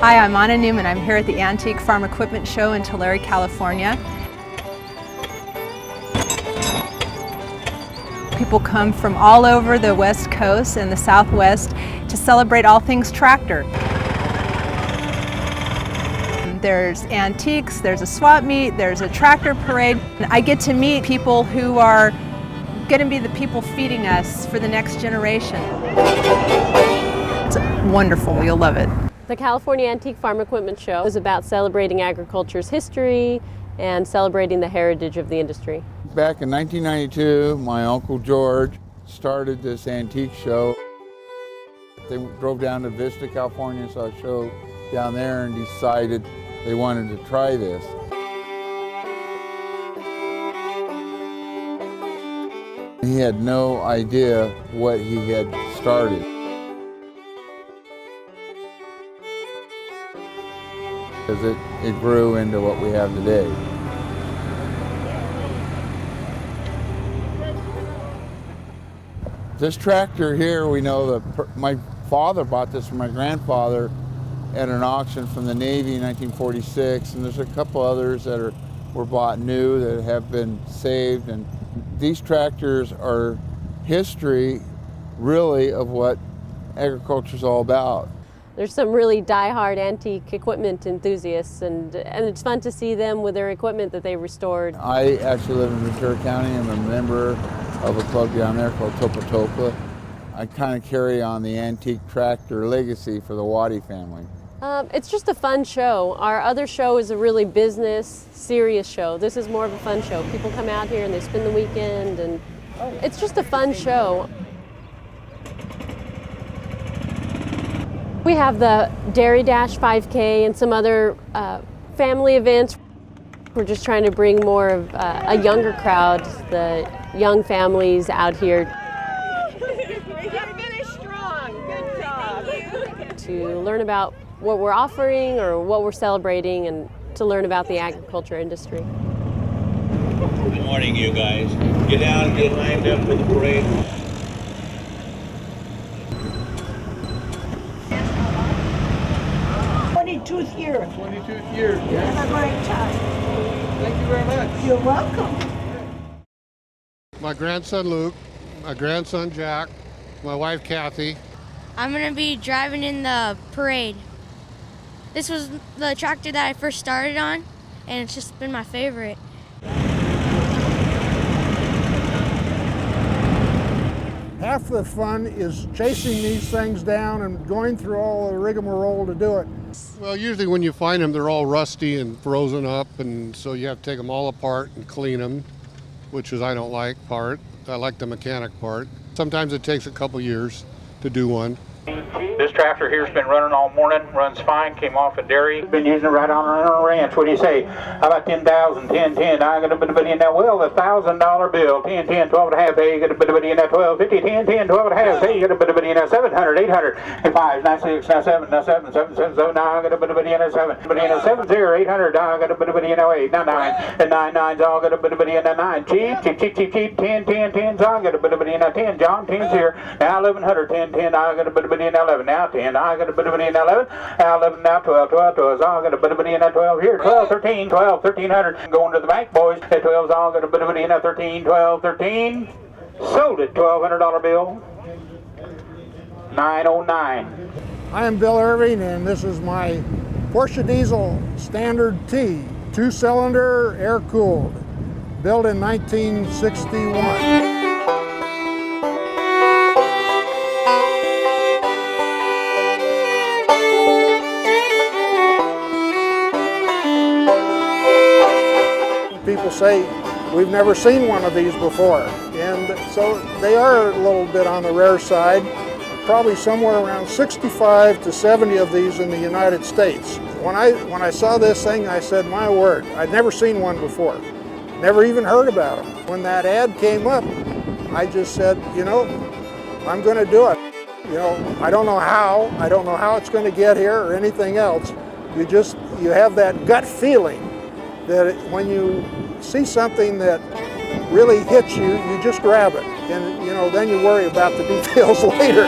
Hi, I'm Newman. I'm here at the Antique Farm Equipment Show in Tulare, California. People come from all over the West Coast and the Southwest to celebrate all things tractor. There's antiques, there's a swap meet, there's a tractor parade. I get to meet people who are going to be the people feeding us for the next generation. It's wonderful, you'll love it. The California Antique Farm Equipment Show is about celebrating agriculture's history and celebrating the heritage of the industry. Back in 1992, my Uncle George started this antique show. They drove down to Vista, California, saw a show down there and decided they wanted to try this. He had no idea what he had started. Because it grew into what we have today. This tractor here, we know that my father bought this from my grandfather at an auction from the Navy in 1946, and there's a couple others that were bought new that have been saved. And these tractors are history, really, of what agriculture is all about. There's some really die-hard antique equipment enthusiasts, and it's fun to see them with their equipment that they restored. I actually live in Ventura County. I'm a member of a club down there called Topa Topa. I kind of carry on the antique tractor legacy for the Waddy family. It's just a fun show. Our other show is a really business, serious show. This is more of a fun show. People come out here and they spend the weekend, and it's just a fun show. We have the Dairy Dash 5K and some other family events. We're just trying to bring more of a younger crowd, the young families out here. You're very strong. Good job. To learn about what we're offering or what we're celebrating, and to learn about the agriculture industry. Good morning, you guys. Get down, get lined up for the parade. 22th year. 22th year. Have a great time. Thank you very much. You're welcome. My grandson Luke, my grandson Jack, my wife Kathy. I'm going to be driving in the parade. This was the tractor that I first started on, and it's just been my favorite. Half the fun is chasing these things down and going through all the rigmarole to do it. Well, usually when you find them, they're all rusty and frozen up, and so you have to take them all apart and clean them, which is I don't like part. I like the mechanic part. Sometimes it takes a couple years to do one. This tractor here's been running all morning, runs fine, came off a dairy. Been using it right on our ranch. What do you say? How about 10,000, 10, 10? I got a bit of in that. Well, the $1,000 bill. 10, 10, 12 and a half. Hey, you got a bit of in that. 12, 50, 10, 10, 12 and a half. Hey, you got a bit of in that. 700, 800, 5, 9, 6, 9, 7, 9, 7, 7, 7, 7. Now I got a bit of in that 7. But in a 7, 0, 800. Now I got a bit of in that 8. Now 9. And 9, 9's all got a bit of in that 9. Cheap. 10, 10, 10's all got a bit of in that 10. John, 10's here. Now 1100, 10, 10. I got a bit of in that 11. Now 10. I got a bit of in that 11. Now 11. Now 12. 12. 12's all got a bit of in that 12 here. 12, 13, 12, 1300. Going to the bank, boys. That 12's all got a bit of in that 13. 12, 13. Sold it. $1,200 bill. 909. I am Bill Irving, and this is my Porsche Diesel Standard T, 2-cylinder, air-cooled, built in 1961. People say, we've never seen one of these before, and so they are a little bit on the rare side. Probably somewhere around 65 to 70 of these in the United States. When I saw this thing, I said, my word, I'd never seen one before. Never even heard about them. When that ad came up, I just said, you know, I'm going to do it. You know, I don't know how it's going to get here or anything else. You have that gut feeling that when you see something that really hits you, you just grab it. And you know, then you worry about the details later.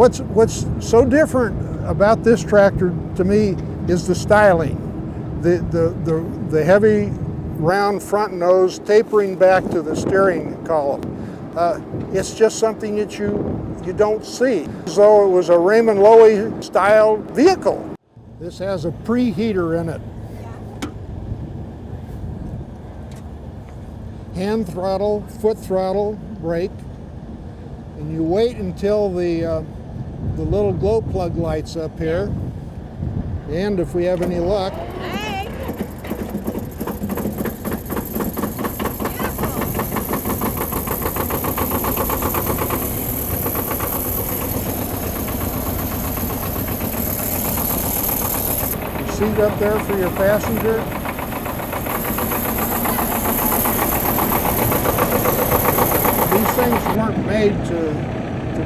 What's so different about this tractor to me is the styling. The heavy round front nose tapering back to the steering column. It's just something that you don't see, as though it was a Raymond Loewy style vehicle. This has a preheater in it. Hand throttle, foot throttle, brake, and you wait until the little glow plug lights up here, and if we have any luck, seat up there for your passenger. These things weren't made to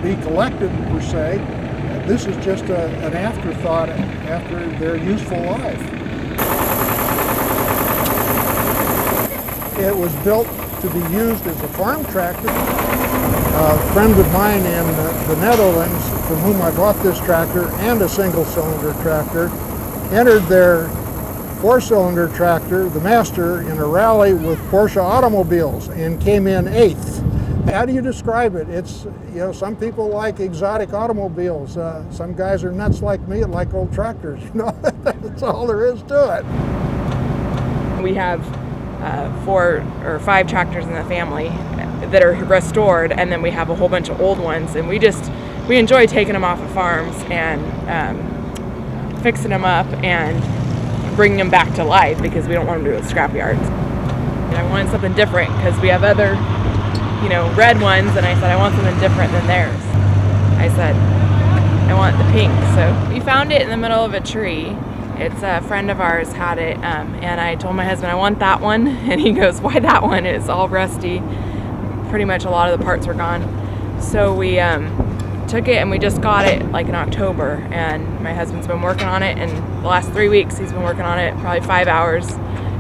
be collected per se. This is just an afterthought after their useful life. It was built to be used as a farm tractor. A friend of mine in the Netherlands, from whom I bought this tractor and a single-cylinder tractor, entered their four-cylinder tractor, the Master, in a rally with Porsche automobiles and came in 8th. How do you describe it? It's, you know, some people like exotic automobiles. Some guys are nuts like me and like old tractors, you know. That's all there is to it. We have 4 or 5 tractors in the family that are restored, and then we have a whole bunch of old ones, and we enjoy taking them off of farms and fixing them up and bringing them back to life because we don't want them to go to scrap yards. And I wanted something different because we have other, you know, red ones, and I said I want something different than theirs. I said I want the pink. So we found it in the middle of a tree. It's a friend of ours had it, and I told my husband I want that one, and he goes, why that one? It's all rusty. Pretty much a lot of the parts were gone. So we took it and we just got it like in October, and my husband's been working on it, and the last 3 weeks he's been working on it probably 5 hours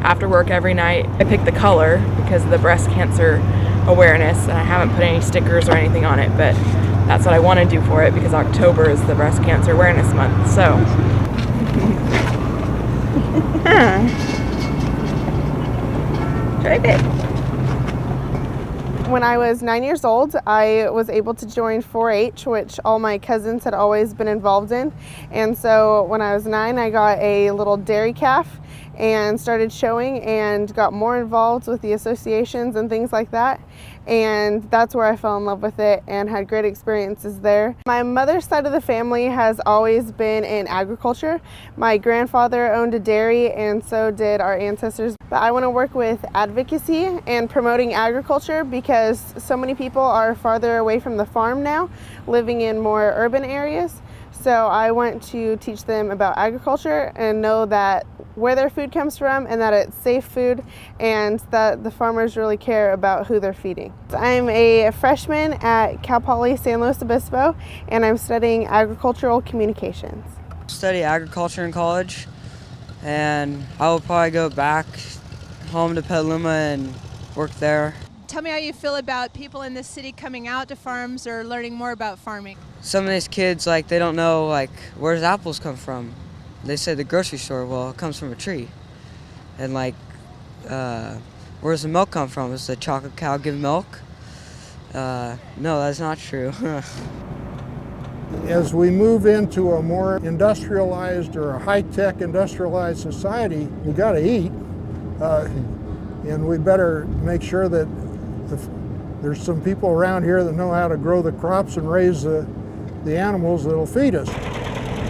after work every night. I picked the color because of the breast cancer awareness, and I haven't put any stickers or anything on it, but that's what I want to do for it because October is the breast cancer awareness month. So drive it. When I was 9 years old, I was able to join 4-H, which all my cousins had always been involved in. And so when I was 9, I got a little dairy calf and started showing and got more involved with the associations and things like that. And that's where I fell in love with it and had great experiences there. My mother's side of the family has always been in agriculture. My grandfather owned a dairy, and so did our ancestors. But I want to work with advocacy and promoting agriculture because so many people are farther away from the farm now, living in more urban areas. So I want to teach them about agriculture and know that where their food comes from and that it's safe food and that the farmers really care about who they're feeding. I'm a freshman at Cal Poly San Luis Obispo, and I'm studying agricultural communications. Study agriculture in college, and I will probably go back home to Petaluma and work there. Tell me how you feel about people in this city coming out to farms or learning more about farming. Some of these kids, like, they don't know, like, where does apples come from? They say the grocery store, well, it comes from a tree. And like, where does the milk come from? Does the chocolate cow give milk? No, that's not true. As we move into a more industrialized or a high-tech industrialized society, we got to eat, and we better make sure that there's some people around here that know how to grow the crops and raise the animals that'll feed us.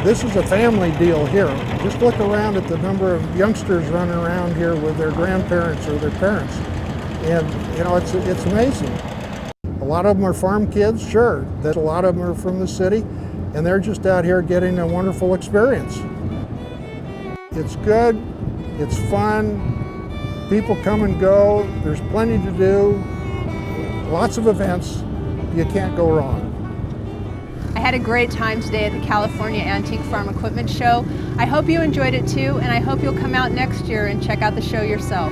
This is a family deal here. Just look around at the number of youngsters running around here with their grandparents or their parents. And you know, it's amazing. A lot of them are farm kids, sure. That a lot of them are from the city, and they're just out here getting a wonderful experience. It's good, it's fun, people come and go, there's plenty to do, lots of events, you can't go wrong. I had a great time today at the California Antique Farm Equipment Show. I hope you enjoyed it too, and I hope you'll come out next year and check out the show yourself.